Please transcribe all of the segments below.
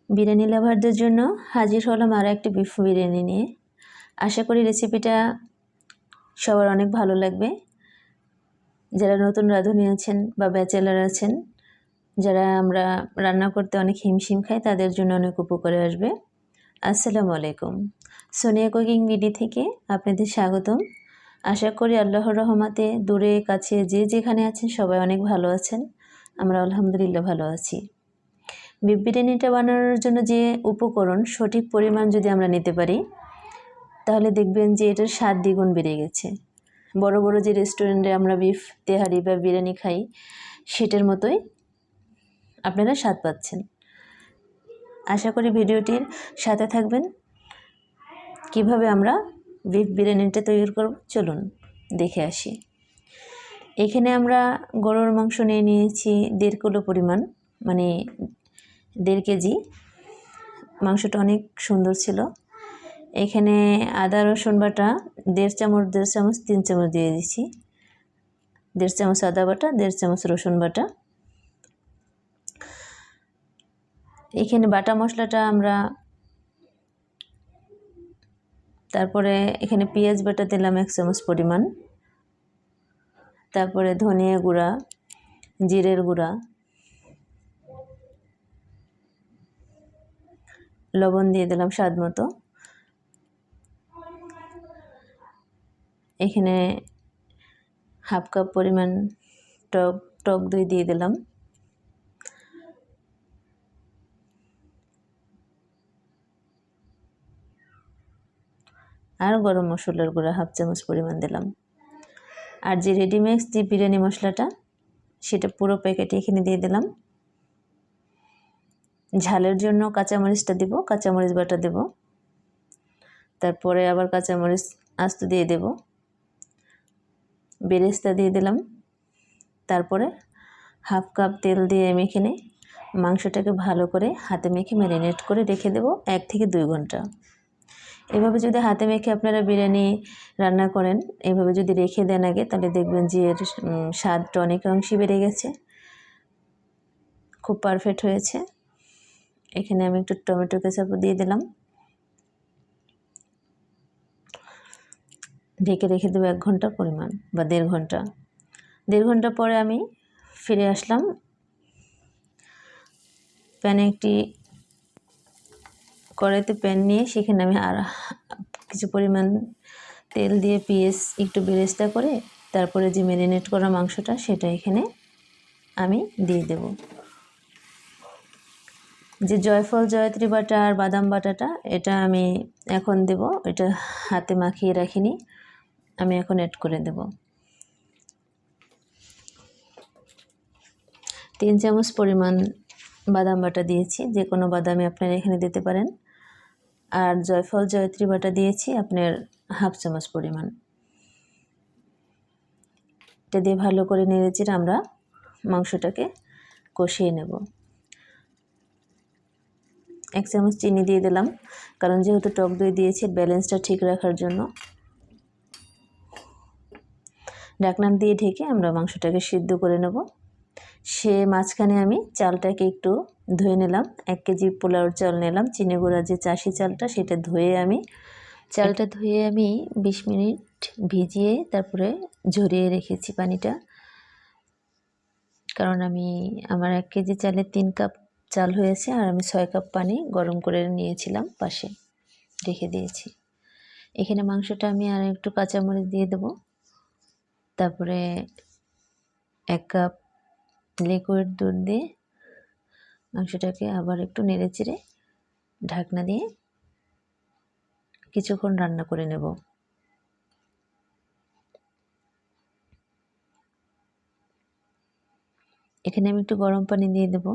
বিরিয়ানি লাভারদের জন্য হাজির হলাম আরও একটি বিফ বিরিয়ানি নিয়ে। আশা করি রেসিপিটা সবার অনেক ভালো লাগবে। যারা নতুন রাঁধুনি আছেন বা ব্যাচেলার আছেন, যারা আমরা রান্না করতে অনেক হিমশিম খাই, তাদের জন্য অনেক উপকারে আসবে। আসসালামু আলাইকুম। সোনিয়া কুকিং বিডি থেকে আপনাদের স্বাগতম। আশা করি আল্লাহর রহমতে দূরে কাছে যে যেখানে আছেন সবাই অনেক ভালো আছেন। আমরা আলহামদুলিল্লাহ ভালো আছি। বিফ বিরিয়ানিটা বানানোর জন্য যে উপকরণ সঠিক পরিমাণ যদি আমরা নিতে পারি, তাহলে দেখবেন যে এটার স্বাদ দ্বিগুণ বেড়ে গেছে। বড় বড় যে রেস্টুরেন্টে আমরা বিফ তেহারি বা বিরিয়ানি খাই, সেটার মতোই আপনারা স্বাদ পাচ্ছেন। আশা করি ভিডিওটির সাথে থাকবেন। কিভাবে আমরা বিফ বিরিয়ানিটা তৈরি করব চলুন দেখে আসি। এখানে আমরা গরুর মাংস নিয়েছি 1.5 কিলো পরিমাণ, মানে 1.5 কেজি। মাংসটা অনেক সুন্দর ছিল। এখানে আদা রসুন বাটা 1.5 চামচ 3 চামচ দিয়ে দিচ্ছি। 1.5 চামচ আদা বাটা, 1.5 চামচ রসুন বাটা। এখানে বাটা মশলাটা আমরা তারপরে এখানে পেঁয়াজ বাটা দিলাম 1 চামচ পরিমাণ। তারপরে ধনিয়া গুঁড়া, জিরের গুঁড়া, লবণ দিয়ে দিলাম স্বাদ মতো। এখানে হাফ কাপ পরিমাণ টক দই দিয়ে দিলাম। আর গরম মশলার গুঁড়া 1/2 চামচ পরিমাণ দিলাম। আর যে রেডিমিক্স যে বিরিয়ানি মশলাটা, সেটা পুরো প্যাকেট এখানে দিয়ে দিলাম। ঝালের জন্য কাঁচামরিচটা দেব, কাঁচামরিচ বাটা দেব। তারপরে আবার কাঁচামরিচ আস্ত দিয়ে দেব। বেরেস্তা দিয়ে দিলাম। তারপরে হাফ কাপ তেল দিয়ে আমি এখানে মাংসটাকে ভালো করে হাতে মেখে ম্যারিনেট করে রেখে দেব 1 থেকে 2 ঘন্টা। এভাবে যদি হাতে মেখে আপনারা বিরিয়ানি রান্না করেন, এভাবে যদি রেখে দেন আগে, তাহলে দেখবেন যে এর স্বাদটা অনেকাংশে বেড়ে গেছে, খুব পারফেক্ট হয়েছে। এখানে আমি একটু টমেটো কেচাপ দিয়ে দিলাম। ঢেকে রেখে দেবো 1 ঘন্টা পরিমাণ বা 1.5 ঘন্টা। 1.5 ঘন্টা পরে আমি ফিরে আসলাম। কড়াইতে প্যান নিয়ে সেখানে আমি আর কিছু পরিমাণ তেল দিয়ে পেঁয়াজ একটু বেরেস্তা করে, তারপরে যে ম্যারিনেট করা মাংসটা সেটা এখানে আমি দিয়ে দেব। যে জয়ফল জয়ত্রী বাটা আর বাদাম বাটাটা, এটা আমি এখন দেব। এটা হাতে মাখিয়ে রাখিনি, আমি এখন অ্যাড করে দেব। 3 চামচ পরিমাণ বাদাম বাটা দিয়েছি, যে কোনো বাদামই আপনারা এখানে দিতে পারেন। আর জয়ফল জয়ত্রী বাটা দিয়েছি আপনার 1/2 চামচ পরিমাণ। এটা দিয়ে ভালো করে নেড়েচেড়ে আমরা মাংসটাকে কষিয়ে নেব। 1 চামচ চিনি দিয়ে দিলাম, কারণ যেহেতু টক দই দিয়েছি, ব্যালেন্সটা ঠিক রাখার জন্য। ঢাকনা দিয়ে ঢেকে আমরা মাংসটাকে সিদ্ধ করে নেব। সে মাঝখানে আমি চালটাকে একটু ধুয়ে নিলাম। 1 কেজি পোলাওর চাল নিলাম, চিনি গুঁড়া যে চাষি চালটা, সেটা ধুয়ে আমি 20 মিনিট ভিজিয়ে তারপরে ঝরিয়ে রেখেছি পানিটা। কারণ আমার 1 কেজি চালে 3 কাপ চাল হয়েছে, আর আমি 6 কাপ পানি গরম করে নিয়েছিলাম, পাশে রেখে দিয়েছি। এখানে মাংসটা আমি আর একটু কাঁচামরিচ দিয়ে দেব। তারপরে 1 কাপ লিকুইড দুধ দিয়ে মাংসটাকে আবার একটু নেড়েচেড়ে ঢাকনা দিয়ে কিছুক্ষণ রান্না করে নেব। এখানে আমি একটু গরম পানি দিয়ে দেব,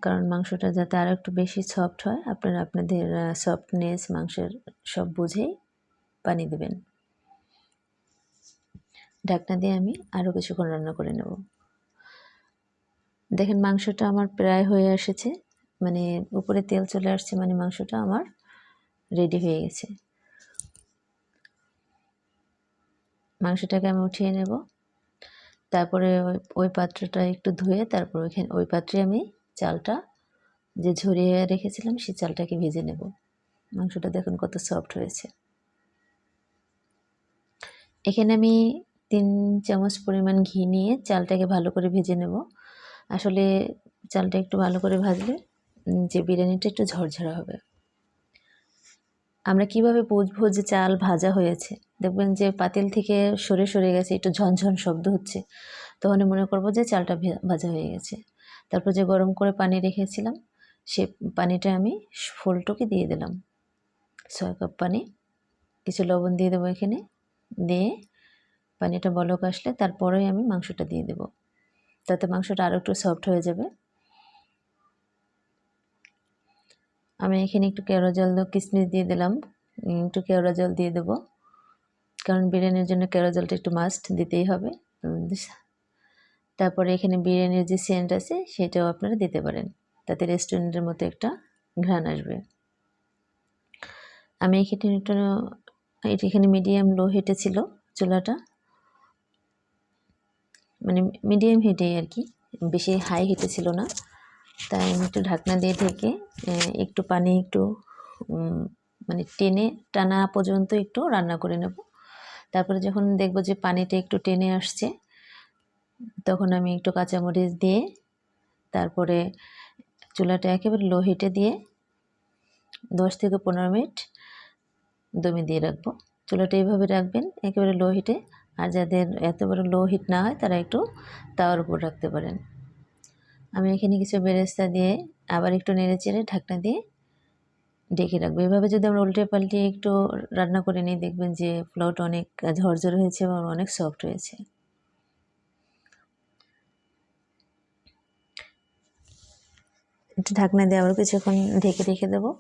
কারণ মাংসটা যাতে আরও একটু বেশি সফট হয়। আপনারা আপনাদের সফটনেস মাংসের সব বুঝেই পানি দেবেন। ঢাকনা দিয়ে আমি আরও কিছুক্ষণ রান্না করে নেব। দেখেন মাংসটা আমার প্রায় হয়ে এসেছে, মানে উপরে তেল চলে আসছে, মানে মাংসটা আমার রেডি হয়ে গেছে। মাংসটাকে আমি উঠিয়ে নেব। তারপরে ওই পাত্রটা একটু ধুয়ে তারপর ওই পাত্রে আমি চালটা যে ঝরিয়ে রেখেছিলাম সেই চালটাকে ভেজে নেব। মাংসটা দেখুন কত সফট হয়েছে। এখানে আমি 3 চামচ পরিমাণ ঘি নিয়ে চালটাকে ভালো করে ভেজে নেব। আসলে চালটা একটু ভালো করে ভাজলে যে বিরিয়ানিটা একটু ঝরঝরা হবে। আমরা কিভাবে বুঝবো যে চাল ভাজা হয়েছে? দেখবেন যে পাতিল থেকে সরে সরে গেছে, একটু ঝনঝন শব্দ হচ্ছে, তখন মনে করব যে চালটা ভাজা হয়ে গেছে। তারপর যে গরম করে পানি রেখেছিলাম সে পানিটা আমি ফুলটুকে দিয়ে দিলাম। 6 কাপ পানি, কিছু লবণ দিয়ে দেবো এখানে, দিয়ে পানিটা বলক আসলে তারপরেই আমি মাংসটা দিয়ে দেব, তাতে মাংসটা আরও একটু সফট হয়ে যাবে। আমি এখানে একটু কেওড়া জল কিশমিশ দিয়ে দিলাম, একটু কেওড়া জল দিয়ে দেবো, কারণ বিরিয়ানির জন্য কেওড়া জলটা একটু মাস্ট দিতেই হবে। তারপরে এখানে বিরিয়ানির যে সেন্ট আছে সেটাও আপনারা দিতে পারেন, তাতে রেস্টুরেন্টের মতো একটা ঘ্রাণ আসবে। আমি এখানে মিডিয়াম লো হিটে ছিল চুলাটা, মানে মিডিয়াম হিটেই আর কি, বেশি হাই হিটে ছিল না। তাই আমি একটু ঢাকনা দিয়ে ঢেকে একটু পানি মানে টেনে টানা পর্যন্ত একটু রান্না করে নেব। তারপরে যখন দেখব যে পানিটা একটু টেনে আসছে, তখন আমি একটু কাঁচামরিচ দিয়ে তারপরে চুলাটা একেবারে লো হিটে দিয়ে 10 থেকে 15 মিনিট দমে দিয়ে রাখবো। চুলাটা এইভাবে রাখবেন একেবারে লো হিটে, আর যাদের এতবারে লো হিট না হয় তারা একটু তাওয়ার উপর রাখতে পারেন। আমি এখানে কিছু বেরেস্তা দিয়ে আবার একটু নেড়ে চেড়ে ঢাকনা দিয়ে ঢেকে রাখবো। এভাবে যদি আমরা উল্টে পাল্টে একটু রান্না করে নিই, দেখবেন যে পোলাওটা অনেক ঝরঝর হয়েছে এবং অনেক সফট হয়েছে। একটু ঢাকনা দিয়ে আবার কিছুক্ষণ ঢেকে রেখে দেবো।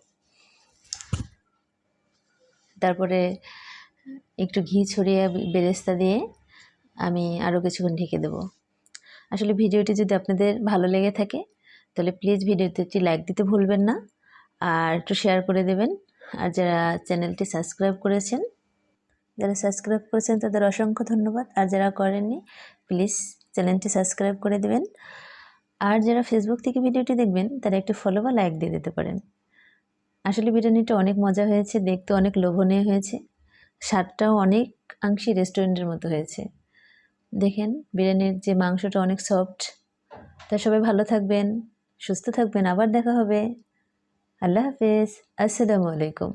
তারপরে একটু ঘি ছড়িয়ে বেরেস্তা দিয়ে আমি আরও কিছুক্ষণ ঢেকে দেবো। আসলে ভিডিওটি যদি আপনাদের ভালো লেগে থাকে তাহলে প্লিজ ভিডিওতে একটি লাইক দিতে ভুলবেন না, আর একটু শেয়ার করে দেবেন। আর যারা চ্যানেলটি সাবস্ক্রাইব করেছেন তাদের অসংখ্য ধন্যবাদ, আর যারা করেননি প্লিজ চ্যানেলটি সাবস্ক্রাইব করে দেবেন। আর যারা ফেসবুক থেকে ভিডিওটি দেখবেন তারা একটু ফলো বা লাইক দিয়ে দিতে পারেন। আসলে বিরিয়ানিটা অনেক মজা হয়েছে, দেখতে অনেক লোভনীয় হয়েছে, স্বাদটাও অনেকাংশে রেস্টুরেন্টের মতো হয়েছে। দেখেন বিরিয়ানির যে মাংসটা অনেক সফট। তা সবাই ভালো থাকবেন, সুস্থ থাকবেন, আবার দেখা হবে। আল্লাহ হাফেজ, আসসালামু আলাইকুম।